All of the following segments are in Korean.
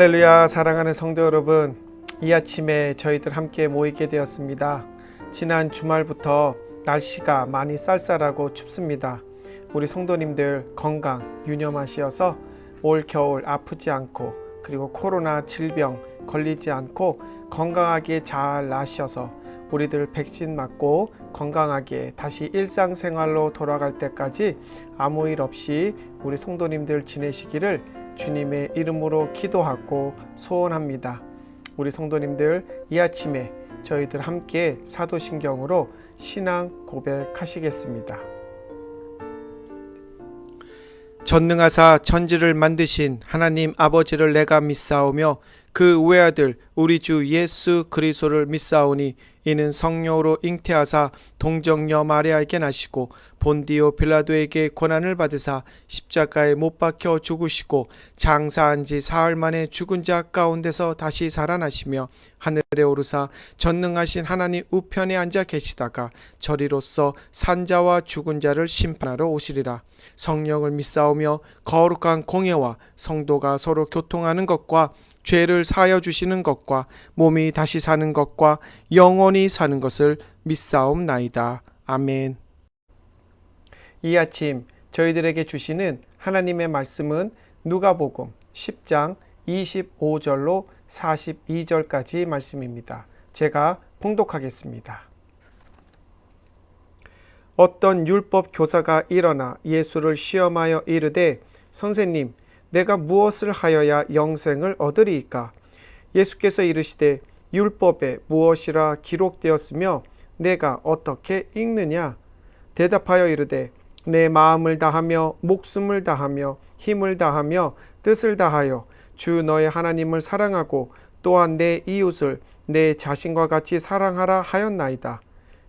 할렐루야. 사랑하는 성도 여러분, 이 아침에 저희들 함께 모이게 되었습니다. 지난 주말부터 날씨가 많이 쌀쌀하고 춥습니다. 우리 성도님들 건강 유념하시어서 올 겨울 아프지 않고, 그리고 코로나 질병 걸리지 않고 건강하게 잘 나셔서 우리들 백신 맞고 건강하게 다시 일상생활로 돌아갈 때까지 아무 일 없이 우리 성도님들 지내시기를 주님의 이름으로 기도하고 소원합니다. 우리 성도님들 이 아침에 저희들 함께 사도신경으로 신앙 고백하시겠습니다. 전능하사 천지를 만드신 하나님 아버지를 내가 믿사오며 그 외아들 우리 주 예수 그리스도를 믿사오니 이는 성령으로 잉태하사 동정녀 마리아에게 나시고 본디오 빌라도에게 고난을 받으사 십자가에 못 박혀 죽으시고 장사한 지 사흘 만에 죽은 자 가운데서 다시 살아나시며 하늘에 오르사 전능하신 하나님 우편에 앉아 계시다가 저리로서 산자와 죽은 자를 심판하러 오시리라. 성령을 믿사오며 거룩한 공예와 성도가 서로 교통하는 것과 죄를 사하여 주시는 것과 몸이 다시 사는 것과 영원히 사는 것을 믿사옵나이다. 아멘. 이 아침 저희들에게 주시는 하나님의 말씀은 누가복음 10장 25절로 42절까지 말씀입니다. 제가 봉독하겠습니다. 어떤 율법 교사가 일어나 예수를 시험하여 이르되 선생님, 내가 무엇을 하여야 영생을 얻으리이까? 예수께서 이르시되 율법에 무엇이라 기록되었으며 내가 어떻게 읽느냐? 대답하여 이르되 내 마음을 다하며 목숨을 다하며 힘을 다하며 뜻을 다하여 주 너의 하나님을 사랑하고 또한 내 이웃을 내 자신과 같이 사랑하라 하였나이다.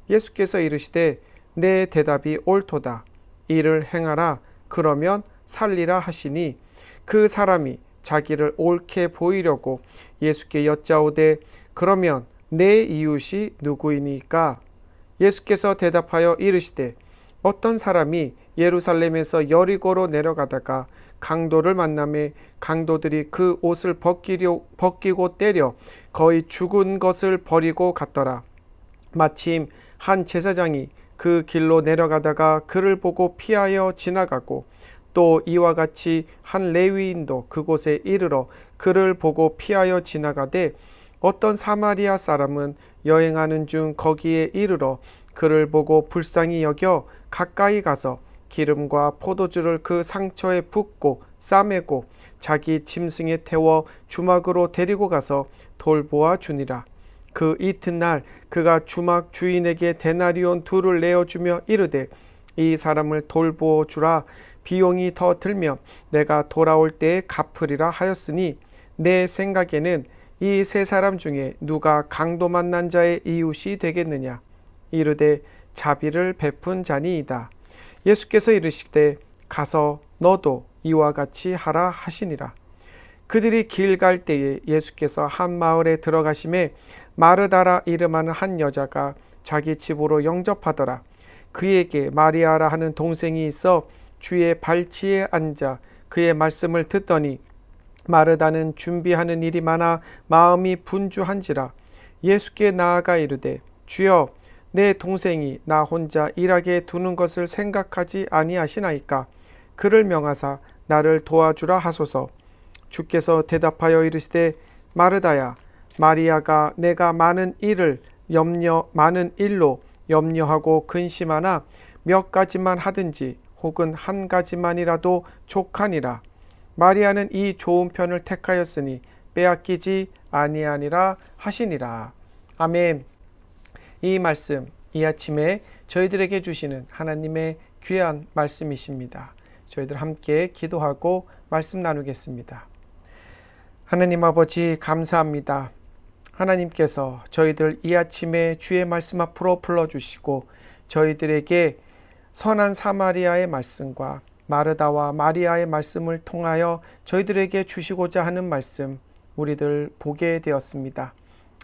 예수께서 이르시되 내 대답이 옳도다. 이를 행하라. 그러면 살리라 하시니 그 사람이 자기를 옳게 보이려고 예수께 여짜오되 그러면 내 이웃이 누구이니까? 예수께서 대답하여 이르시되 어떤 사람이 예루살렘에서 여리고로 내려가다가 강도를 만나매 강도들이 그 옷을 벗기고 때려 거의 죽은 것을 버리고 갔더라. 마침 한 제사장이 그 길로 내려가다가 그를 보고 피하여 지나가고 또 이와 같이 한 레위인도 그곳에 이르러 그를 보고 피하여 지나가되 어떤 사마리아 사람은 여행하는 중 거기에 이르러 그를 보고 불쌍히 여겨 가까이 가서 기름과 포도주를 그 상처에 붓고 싸매고 자기 짐승에 태워 주막으로 데리고 가서 돌보아 주니라. 그 이튿날 그가 주막 주인에게 데나리온 2를 내어주며 이르되 이 사람을 돌보아 주라. 비용이 더 들며 내가 돌아올 때에 갚으리라 하였으니 내 생각에는 이 세 사람 중에 누가 강도 만난 자의 이웃이 되겠느냐? 이르되 자비를 베푼 자니이다. 예수께서 이르시되 가서 너도 이와 같이 하라 하시니라. 그들이 길 갈 때에 예수께서 한 마을에 들어가심에 마르다라 이름하는 한 여자가 자기 집으로 영접하더라. 그에게 마리아라 하는 동생이 있어 주의 발치에 앉아 그의 말씀을 듣더니 마르다는 준비하는 일이 많아 마음이 분주한지라. 예수께 나아가 이르되 주여, 내 동생이 나 혼자 일하게 두는 것을 생각하지 아니하시나이까? 그를 명하사 나를 도와주라 하소서. 주께서 대답하여 이르시되 마르다야, 마리아가 내가 많은 일로 염려하고 근심하나 몇 가지만 하든지 혹은 한 가지만이라도 족하니라. 마리아는 이 좋은 편을 택하였으니 빼앗기지 아니하니라 하시니라. 아멘. 이 말씀, 이 아침에 저희들에게 주시는 하나님의 귀한 말씀이십니다. 저희들 함께 기도하고 말씀 나누겠습니다. 하나님 아버지, 감사합니다. 하나님께서 저희들 이 아침에 주의 말씀 앞으로 불러주시고 저희들에게 선한 사마리아의 말씀과 마르다와 마리아의 말씀을 통하여 저희들에게 주시고자 하는 말씀 우리들 보게 되었습니다.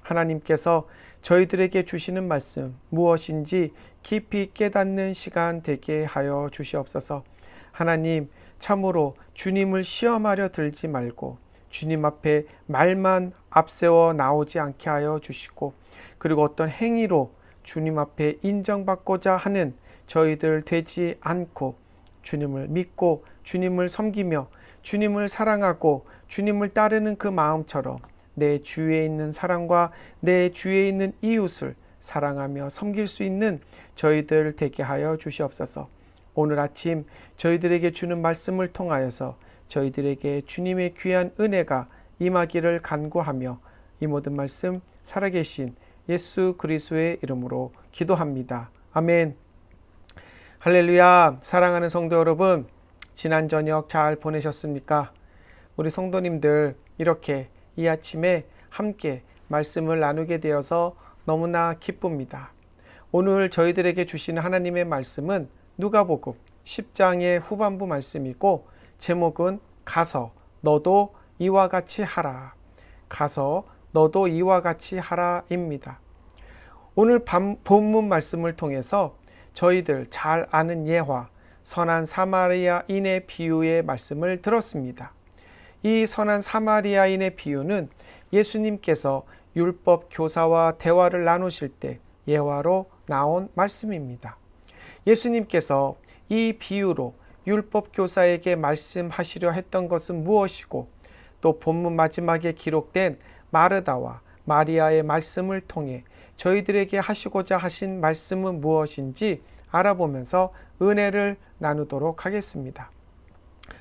하나님께서 저희들에게 주시는 말씀 무엇인지 깊이 깨닫는 시간 되게 하여 주시옵소서. 하나님, 참으로 주님을 시험하려 들지 말고 주님 앞에 말만 앞세워 나오지 않게 하여 주시고, 그리고 어떤 행위로 주님 앞에 인정받고자 하는 저희들 되지 않고 주님을 믿고 주님을 섬기며 주님을 사랑하고 주님을 따르는 그 마음처럼 내 주위에 있는 사람과 내 주위에 있는 이웃을 사랑하며 섬길 수 있는 저희들 되게 하여 주시옵소서. 오늘 아침 저희들에게 주는 말씀을 통하여서 저희들에게 주님의 귀한 은혜가 임하기를 간구하며 이 모든 말씀 살아계신 예수 그리스도의 이름으로 기도합니다. 아멘. 할렐루야. 사랑하는 성도 여러분, 지난 저녁 잘 보내셨습니까? 우리 성도님들 이렇게 이 아침에 함께 말씀을 나누게 되어서 너무나 기쁩니다. 오늘 저희들에게 주시는 하나님의 말씀은 누가복음 10장의 후반부 말씀이고, 제목은 가서 너도 이와 같이 하라. 가서 너도 이와 같이 하라입니다. 오늘 본문 말씀을 통해서 저희들 잘 아는 예화, 선한 사마리아인의 비유의 말씀을 들었습니다. 이 선한 사마리아인의 비유는 예수님께서 율법 교사와 대화를 나누실 때 예화로 나온 말씀입니다. 예수님께서 이 비유로 율법 교사에게 말씀하시려 했던 것은 무엇이고, 또 본문 마지막에 기록된 마르다와 마리아의 말씀을 통해 저희들에게 하시고자 하신 말씀은 무엇인지 알아보면서 은혜를 나누도록 하겠습니다.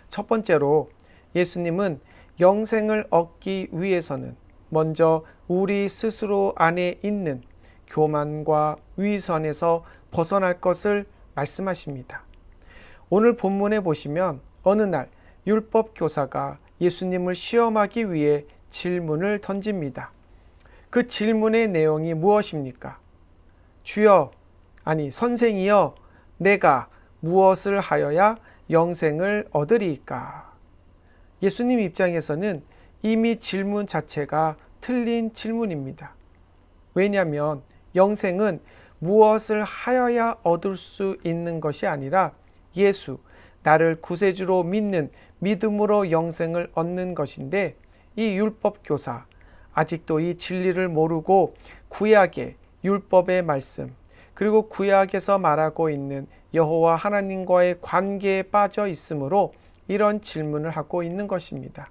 첫 번째로 예수님은 영생을 얻기 위해서는 먼저 우리 스스로 안에 있는 교만과 위선에서 벗어날 것을 말씀하십니다. 오늘 본문에 보시면 어느 날 율법 교사가 예수님을 시험하기 위해 질문을 던집니다. 그 질문의 내용이 무엇입니까? 주여, 아니 선생이여, 내가 무엇을 하여야 영생을 얻으리이까? 예수님 입장에서는 이미 질문 자체가 틀린 질문입니다. 왜냐하면 영생은 무엇을 하여야 얻을 수 있는 것이 아니라 예수, 나를 구세주로 믿는 믿음으로 영생을 얻는 것인데, 이 율법 교사, 아직도 이 진리를 모르고 구약의 율법의 말씀, 그리고 구약에서 말하고 있는 여호와 하나님과의 관계에 빠져 있으므로 이런 질문을 하고 있는 것입니다.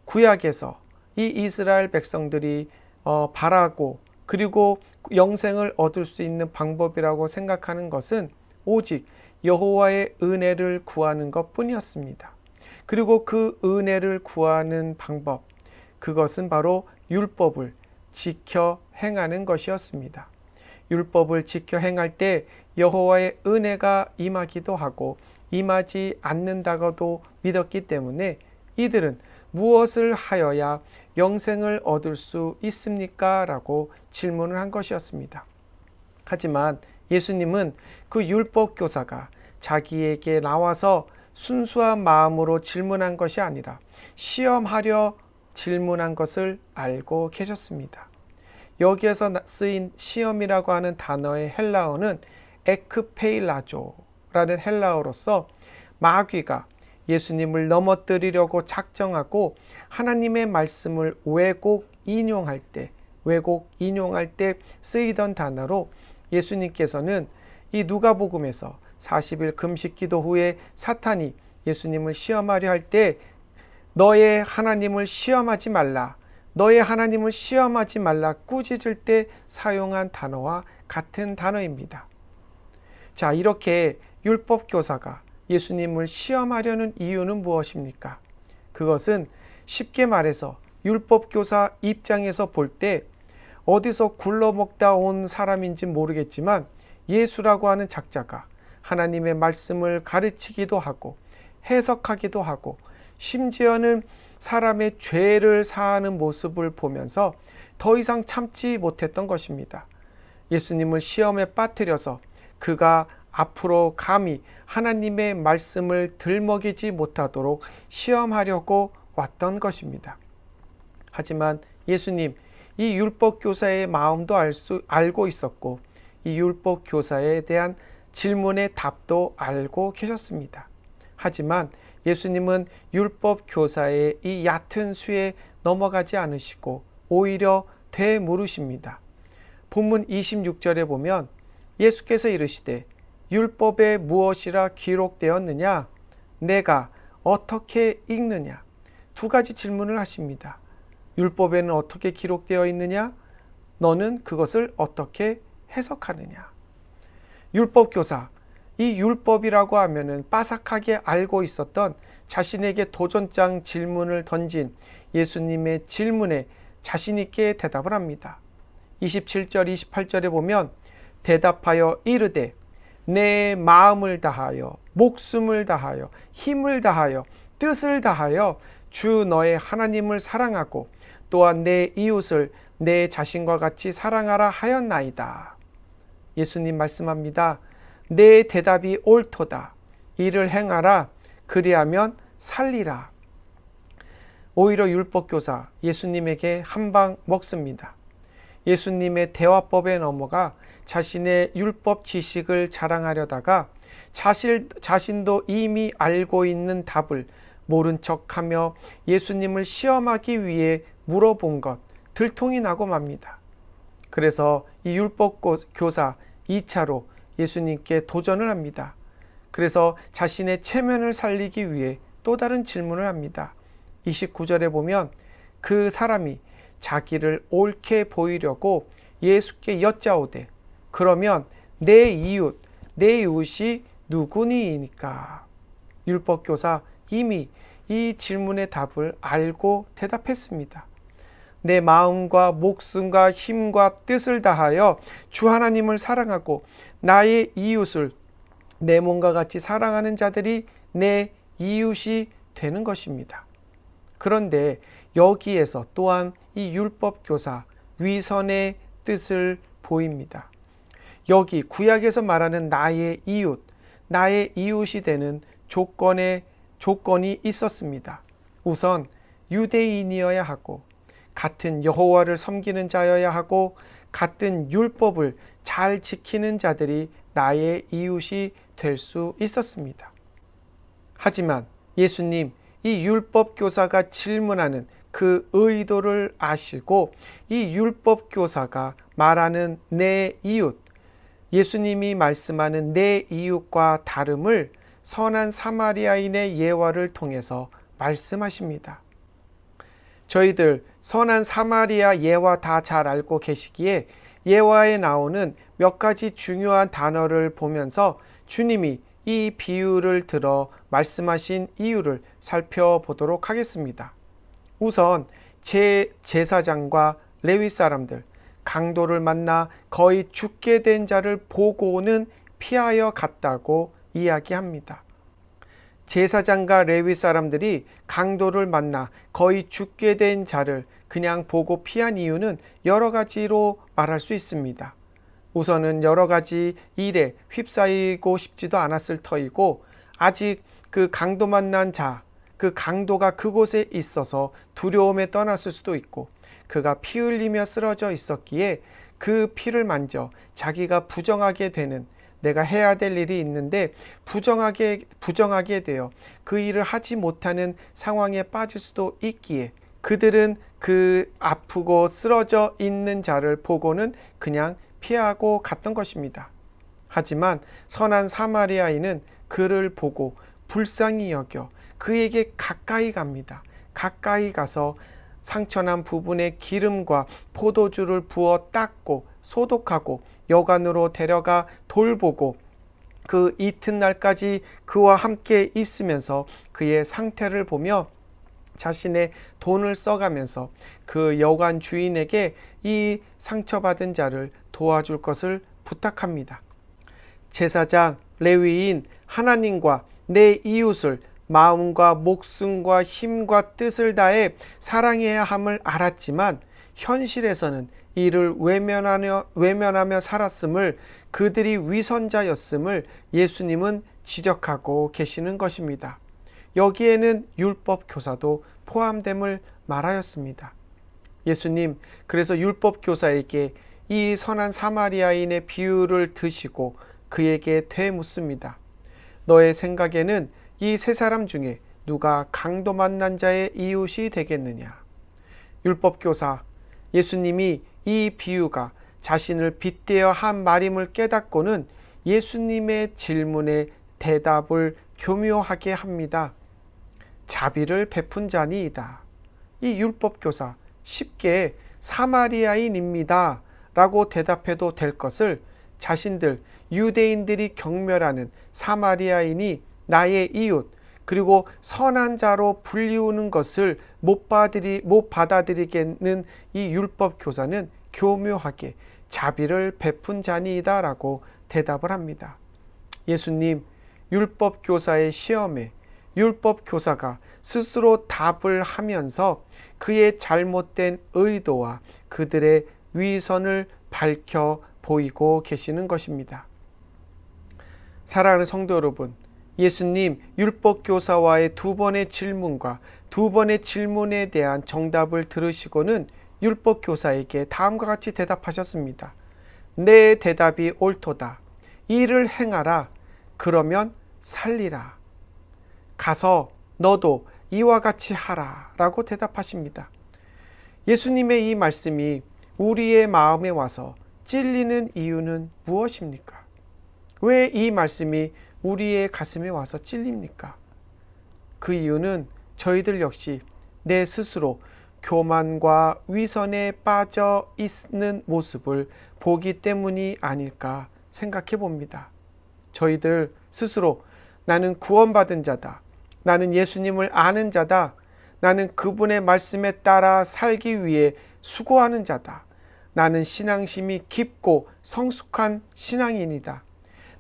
구약에서 이 이스라엘 백성들이 바라고 그리고 영생을 얻을 수 있는 방법이라고 생각하는 것은 오직 여호와의 은혜를 구하는 것 뿐이었습니다. 그리고 그 은혜를 구하는 방법, 그것은 바로 율법을 지켜 행하는 것이었습니다. 율법을 지켜 행할 때 여호와의 은혜가 임하기도 하고 임하지 않는다고도 믿었기 때문에 이들은 무엇을 하여야 영생을 얻을 수 있습니까? 라고 질문을 한 것이었습니다. 하지만 예수님은 그 율법 교사가 자기에게 나와서 순수한 마음으로 질문한 것이 아니라 시험하려 질문한 것을 알고 계셨습니다. 여기에서 쓰인 시험이라고 하는 단어의 헬라어는 에크페일라조라는 헬라어로서 마귀가 예수님을 넘어뜨리려고 작정하고 하나님의 말씀을 왜곡 인용할 때 쓰이던 단어로, 예수님께서는 이 누가복음에서 40일 금식 기도 후에 사탄이 예수님을 시험하려 할 때 너의 하나님을 시험하지 말라, 너의 하나님을 시험하지 말라 꾸짖을 때 사용한 단어와 같은 단어입니다. 자, 이렇게 율법 교사가 예수님을 시험하려는 이유는 무엇입니까? 그것은 쉽게 말해서 율법 교사 입장에서 볼 때 어디서 굴러먹다 온 사람인지 모르겠지만 예수라고 하는 작자가 하나님의 말씀을 가르치기도 하고 해석하기도 하고 심지어는 사람의 죄를 사하는 모습을 보면서 더 이상 참지 못했던 것입니다. 예수님을 시험에 빠뜨려서 그가 앞으로 감히 하나님의 말씀을 들먹이지 못하도록 시험하려고 왔던 것입니다. 하지만 예수님, 이 율법 교사의 마음도 알고 있었고 이 율법 교사에 대한 질문의 답도 알고 계셨습니다. 하지만 예수님은 율법 교사의 이 얕은 수에 넘어가지 않으시고 오히려 되물으십니다. 본문 26절에 보면 예수께서 이르시되 율법에 무엇이라 기록되었느냐? 내가 어떻게 읽느냐? 두 가지 질문을 하십니다. 율법에는 어떻게 기록되어 있느냐? 너는 그것을 어떻게 해석하느냐? 율법 교사, 이 율법이라고 하면은 빠삭하게 알고 있었던 자신에게 도전장 질문을 던진 예수님의 질문에 자신 있게 대답을 합니다. 27절, 28절에 보면 대답하여 이르되 내 마음을 다하여 목숨을 다하여 힘을 다하여 뜻을 다하여 주 너의 하나님을 사랑하고 또한 내 이웃을 내 자신과 같이 사랑하라 하였나이다. 예수님 말씀합니다. 내 대답이 옳도다. 이를 행하라. 그리하면 살리라. 오히려 율법교사 예수님에게 한방 먹습니다. 예수님의 대화법에 넘어가 자신의 율법 지식을 자랑하려다가 자신도 이미 알고 있는 답을 모른 척하며 예수님을 시험하기 위해 물어본 것 들통이 나고 맙니다. 그래서 이 율법 교사 2차로 예수님께 도전을 합니다. 그래서 자신의 체면을 살리기 위해 또 다른 질문을 합니다. 29절에 보면 그 사람이 자기를 옳게 보이려고 예수께 여짜오되 그러면 내 이웃이 누구니이니까? 율법교사 이미 이 질문의 답을 알고 대답했습니다. 내 마음과 목숨과 힘과 뜻을 다하여 주 하나님을 사랑하고 나의 이웃을 내 몸과 같이 사랑하는 자들이 내 이웃이 되는 것입니다. 그런데 여기에서 또한 이 율법교사 위선의 뜻을 보입니다. 여기 구약에서 말하는 나의 이웃이 되는 조건이 있었습니다. 우선 유대인이어야 하고 같은 여호와를 섬기는 자여야 하고 같은 율법을 잘 지키는 자들이 나의 이웃이 될 수 있었습니다. 하지만 예수님 이 율법교사가 질문하는 그 의도를 아시고 이 율법교사가 말하는 내 이웃, 예수님이 말씀하는 내 이웃과 다름을 선한 사마리아인의 예화를 통해서 말씀하십니다. 저희들 선한 사마리아 예화 다 잘 알고 계시기에 예화에 나오는 몇 가지 중요한 단어를 보면서 주님이 이 비유를 들어 말씀하신 이유를 살펴보도록 하겠습니다. 우선 제사장과 레위 사람들, 강도를 만나 거의 죽게 된 자를 보고는 피하여 갔다고 이야기합니다. 제사장과 레위 사람들이 강도를 만나 거의 죽게 된 자를 그냥 보고 피한 이유는 여러 가지로 말할 수 있습니다. 우선은 여러 가지 일에 휩싸이고 싶지도 않았을 터이고 아직 그 강도 만난 자, 그 강도가 그곳에 있어서 두려움에 떠났을 수도 있고 그가 피 흘리며 쓰러져 있었기에 그 피를 만져 자기가 부정하게 되는 내가 해야 될 일이 있는데 부정하게 되어 그 일을 하지 못하는 상황에 빠질 수도 있기에 그들은 그 아프고 쓰러져 있는 자를 보고는 그냥 피하고 갔던 것입니다. 하지만 선한 사마리아인은 그를 보고 불쌍히 여겨 그에게 가까이 갑니다. 가까이 가서 상처난 부분에 기름과 포도주를 부어 닦고 소독하고 여관으로 데려가 돌보고 그 이튿날까지 그와 함께 있으면서 그의 상태를 보며 자신의 돈을 써가면서 그 여관 주인에게 이 상처받은 자를 도와줄 것을 부탁합니다. 제사장, 레위인, 하나님과 내 이웃을 마음과 목숨과 힘과 뜻을 다해 사랑해야 함을 알았지만 현실에서는 이를 외면하며 살았음을 그들이 위선자였음을 예수님은 지적하고 계시는 것입니다. 여기에는 율법 교사도 포함됨을 말하였습니다. 예수님 그래서 율법 교사에게 이 선한 사마리아인의 비유를 드시고 그에게 되묻습니다. 너의 생각에는 이 세 사람 중에 누가 강도 만난 자의 이웃이 되겠느냐. 율법교사, 예수님이 이 비유가 자신을 빗대어 한 말임을 깨닫고는 예수님의 질문에 대답을 교묘하게 합니다. 자비를 베푼 자니이다. 이 율법교사 쉽게 사마리아인입니다 라고 대답해도 될 것을 자신들 유대인들이 경멸하는 사마리아인이 나의 이웃 그리고 선한 자로 불리우는 것을 못 받아들이겠는 이 율법교사는 교묘하게 자비를 베푼 자니이다 라고 대답을 합니다. 예수님, 율법교사의 시험에 율법교사가 스스로 답을 하면서 그의 잘못된 의도와 그들의 위선을 밝혀 보이고 계시는 것입니다. 사랑하는 성도 여러분, 예수님 율법교사와의 두 번의 질문과 두 번의 질문에 대한 정답을 들으시고는 율법교사에게 다음과 같이 대답하셨습니다. 내 대답이 옳도다. 이를 행하라. 그러면 살리라. 가서 너도 이와 같이 하라 라고 대답하십니다. 예수님의 이 말씀이 우리의 마음에 와서 찔리는 이유는 무엇입니까? 왜 이 말씀이 우리의 가슴에 와서 찔립니까? 그 이유는 저희들 역시 내 스스로 교만과 위선에 빠져 있는 모습을 보기 때문이 아닐까 생각해 봅니다. 저희들 스스로 나는 구원받은 자다. 나는 예수님을 아는 자다. 나는 그분의 말씀에 따라 살기 위해 수고하는 자다. 나는 신앙심이 깊고 성숙한 신앙인이다.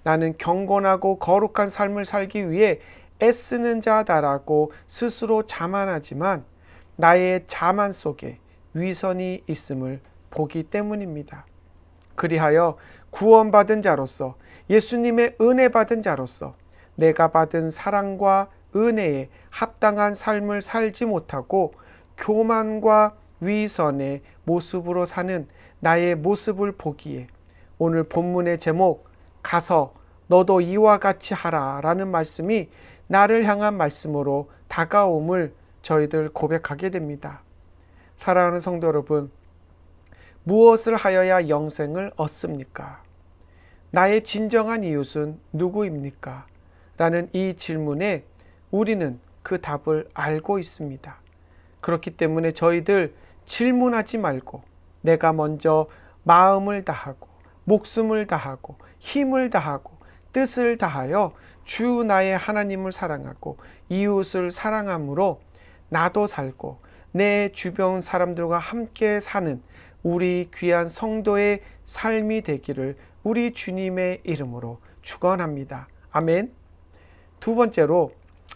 나는 경건하고 거룩한 삶을 살기 위해 애쓰는 자다라고 스스로 자만하지만 나의 자만 속에 위선이 있음을 보기 때문입니다. 그리하여 구원받은 자로서 예수님의 은혜 받은 자로서 내가 받은 사랑과 은혜에 합당한 삶을 살지 못하고 교만과 위선의 모습으로 사는 나의 모습을 보기에 오늘 본문의 제목 가서 너도 이와 같이 하라 라는 말씀이 나를 향한 말씀으로 다가옴을 저희들 고백하게 됩니다. 사랑하는 성도 여러분, 무엇을 하여야 영생을 얻습니까? 나의 진정한 이웃은 누구입니까? 라는 이 질문에 우리는 그 답을 알고 있습니다. 그렇기 때문에 저희들 질문하지 말고 내가 먼저 마음을 다하고 목숨을 다하고 힘을 다하고 뜻을 다하여 주 나의 하나님을 사랑하고 이웃을 사랑함으로 나도 살고 내 주변 사람들과 함께 사는 우리 귀한 성도의 삶이 되기를 우리 주님의 이름으로 축원합니다. 아멘. 두 번째로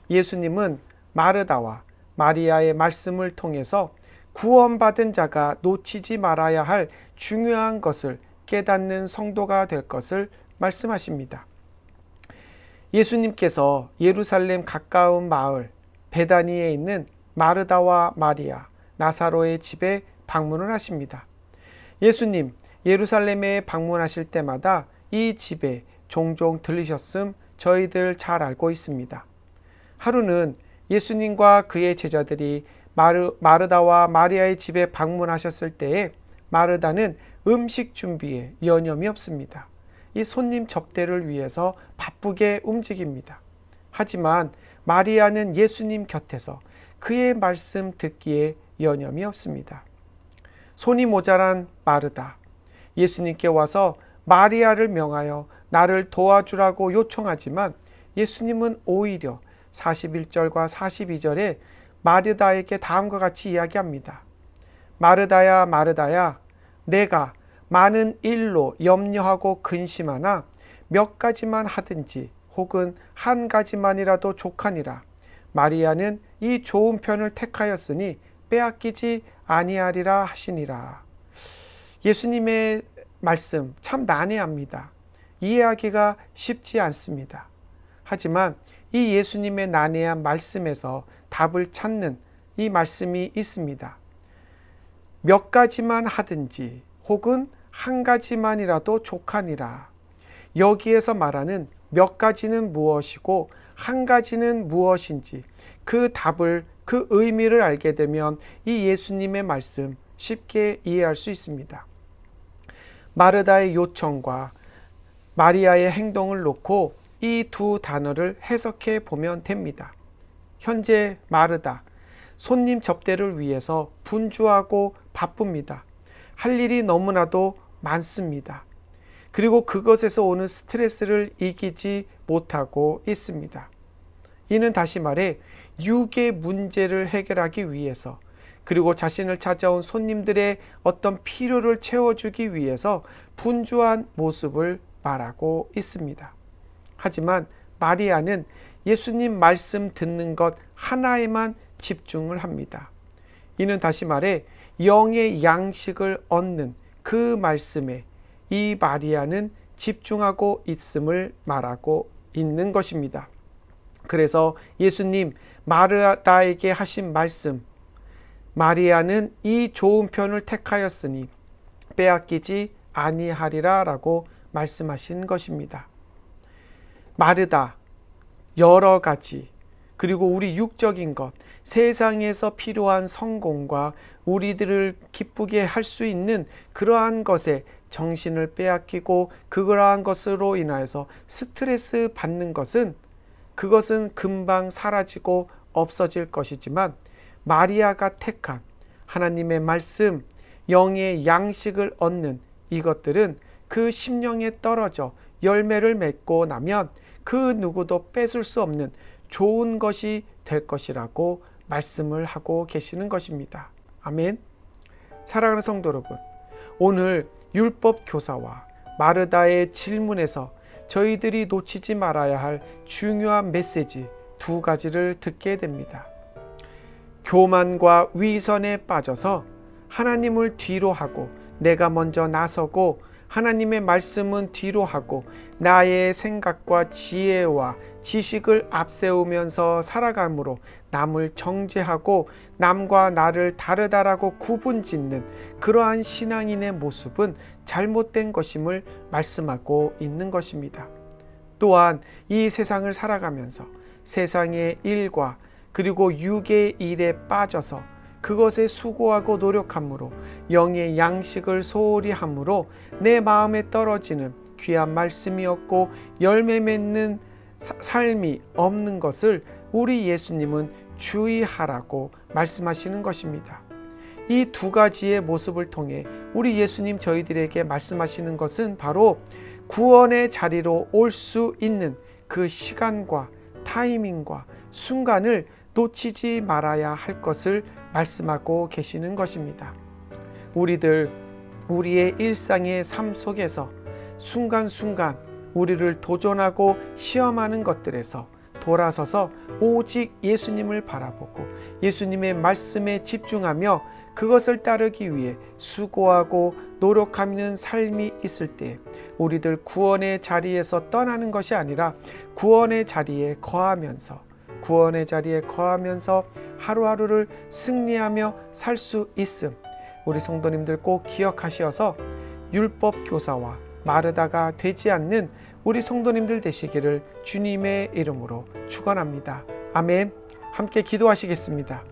예수님은 마르다와 마리아의 말씀을 통해서 구원받은 자가 놓치지 말아야 할 중요한 것을 깨닫는 성도가 될 것을 말씀하십니다. 예수님께서 예루살렘 가까운 마을 베다니에 있는 마르다와 마리아, 나사로의 집에 방문을 하십니다. 예수님 예루살렘에 방문하실 때마다 이 집에 종종 들리셨음 저희들 잘 알고 있습니다. 하루는 예수님과 그의 제자들이 마르다와 마리아의 집에 방문하셨을 때에 마르다는 음식 준비에 여념이 없습니다. 이 손님 접대를 위해서 바쁘게 움직입니다. 하지만 마리아는 예수님 곁에서 그의 말씀 듣기에 여념이 없습니다. 손이 모자란 마르다, 예수님께 와서 마리아를 명하여 나를 도와주라고 요청하지만 예수님은 오히려 41절과 42절에 마르다에게 다음과 같이 이야기합니다. 마르다야 마르다야, 내가 많은 일로 염려하고 근심하나 몇 가지만 하든지 혹은 한 가지만이라도 족하니라. 마리아는 이 좋은 편을 택하였으니 빼앗기지 아니하리라 하시니라. 예수님의 말씀 참 난해합니다. 이해하기가 쉽지 않습니다. 하지만 이 예수님의 난해한 말씀에서 답을 찾는 이 말씀이 있습니다. 몇 가지만 하든지 혹은 한 가지만이라도 족하니라. 여기에서 말하는 몇 가지는 무엇이고 한 가지는 무엇인지 그 답을, 그 의미를 알게 되면 이 예수님의 말씀 쉽게 이해할 수 있습니다. 마르다의 요청과 마리아의 행동을 놓고 이 두 단어를 해석해 보면 됩니다. 현재 마르다, 손님 접대를 위해서 분주하고 바쁩니다. 할 일이 너무나도 많습니다. 그리고 그것에서 오는 스트레스를 이기지 못하고 있습니다. 이는 다시 말해 육의 문제를 해결하기 위해서, 그리고 자신을 찾아온 손님들의 어떤 필요를 채워주기 위해서 분주한 모습을 말하고 있습니다. 하지만 마리아는 예수님 말씀 듣는 것 하나에만 집중을 합니다. 이는 다시 말해 영의 양식을 얻는 그 말씀에 이 마리아는 집중하고 있음을 말하고 있는 것입니다. 그래서 예수님 마르다에게 하신 말씀, 마리아는 이 좋은 편을 택하였으니 빼앗기지 아니하리라 라고 말씀하신 것입니다. 마르다, 여러 가지, 그리고 우리 육적인 것, 세상에서 필요한 성공과 우리들을 기쁘게 할 수 있는 그러한 것에 정신을 빼앗기고 그러한 것으로 인하여서 스트레스 받는 것은, 그것은 금방 사라지고 없어질 것이지만 마리아가 택한 하나님의 말씀, 영의 양식을 얻는 이것들은 그 심령에 떨어져 열매를 맺고 나면 그 누구도 뺏을 수 없는 좋은 것이 될 것이라고 말씀을 하고 계시는 것입니다. 아멘. 사랑하는 성도 여러분, 오늘 율법 교사와 마르다의 질문에서 저희들이 놓치지 말아야 할 중요한 메시지 두 가지를 듣게 됩니다. 교만과 위선에 빠져서 하나님을 뒤로 하고 내가 먼저 나서고 하나님의 말씀은 뒤로 하고 나의 생각과 지혜와 지식을 앞세우면서 살아감으로 남을 정죄하고 남과 나를 다르다라고 구분짓는 그러한 신앙인의 모습은 잘못된 것임을 말씀하고 있는 것입니다. 또한 이 세상을 살아가면서 세상의 일과 그리고 육의 일에 빠져서 그것에 수고하고 노력함으로 영의 양식을 소홀히 함으로 내 마음에 떨어지는 귀한 말씀이 없고 열매 맺는 삶이 없는 것을 우리 예수님은 주의하라고 말씀하시는 것입니다. 이 두 가지의 모습을 통해 우리 예수님 저희들에게 말씀하시는 것은 바로 구원의 자리로 올 수 있는 그 시간과 타이밍과 순간을 놓치지 말아야 할 것을 말씀하고 계시는 것입니다. 우리의 일상의 삶 속에서 순간순간 우리를 도전하고 시험하는 것들에서 돌아서서 오직 예수님을 바라보고 예수님의 말씀에 집중하며 그것을 따르기 위해 수고하고 노력하는 삶이 있을 때 우리들 구원의 자리에서 떠나는 것이 아니라 구원의 자리에 거하면서 하루하루를 승리하며 살 수 있음, 우리 성도님들 꼭 기억하셔서 율법 교사와 마르다가 되지 않는 우리 성도님들 되시기를 주님의 이름으로 축원합니다. 아멘. 함께 기도하시겠습니다.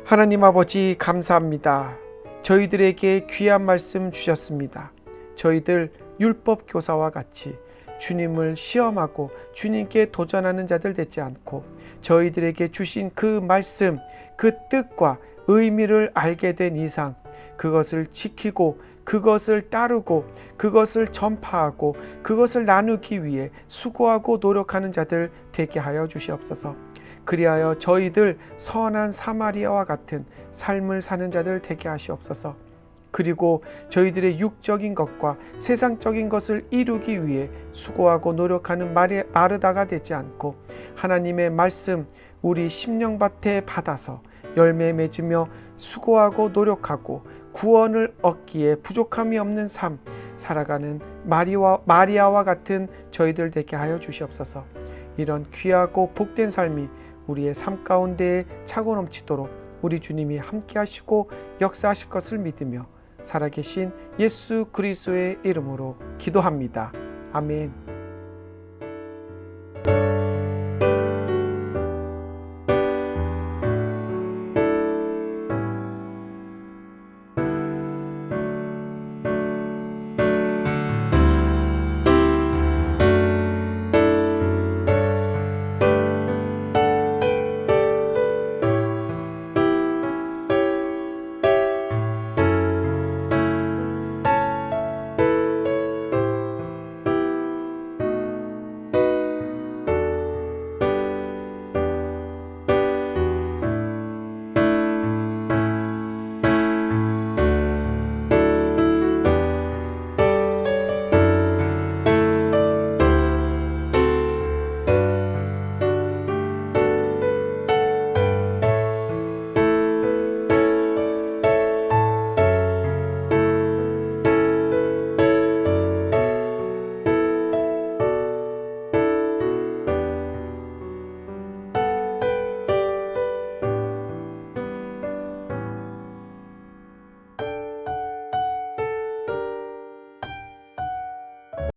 하나님 아버지 감사합니다. 저희들에게 귀한 말씀 주셨습니다. 저희들 율법 교사와 같이 주님을 시험하고 주님께 도전하는 자들 되지 않고 저희들에게 주신 그 말씀, 그 뜻과 의미를 알게 된 이상 그것을 지키고 그것을 따르고 그것을 전파하고 그것을 나누기 위해 수고하고 노력하는 자들 되게 하여 주시옵소서. 그리하여 저희들 선한 사마리아와 같은 삶을 사는 자들 되게 하시옵소서. 그리고 저희들의 육적인 것과 세상적인 것을 이루기 위해 수고하고 노력하는 마르다가 되지 않고 하나님의 말씀 우리 심령밭에 받아서 열매 맺으며 수고하고 노력하고 구원을 얻기에 부족함이 없는 삶 살아가는 마리아와 같은 저희들 되게 하여 주시옵소서. 이런 귀하고 복된 삶이 우리의 삶 가운데에 차고 넘치도록 우리 주님이 함께 하시고 역사하실 것을 믿으며 살아계신 예수 그리스도의 이름으로 기도합니다. 아멘. 아멘.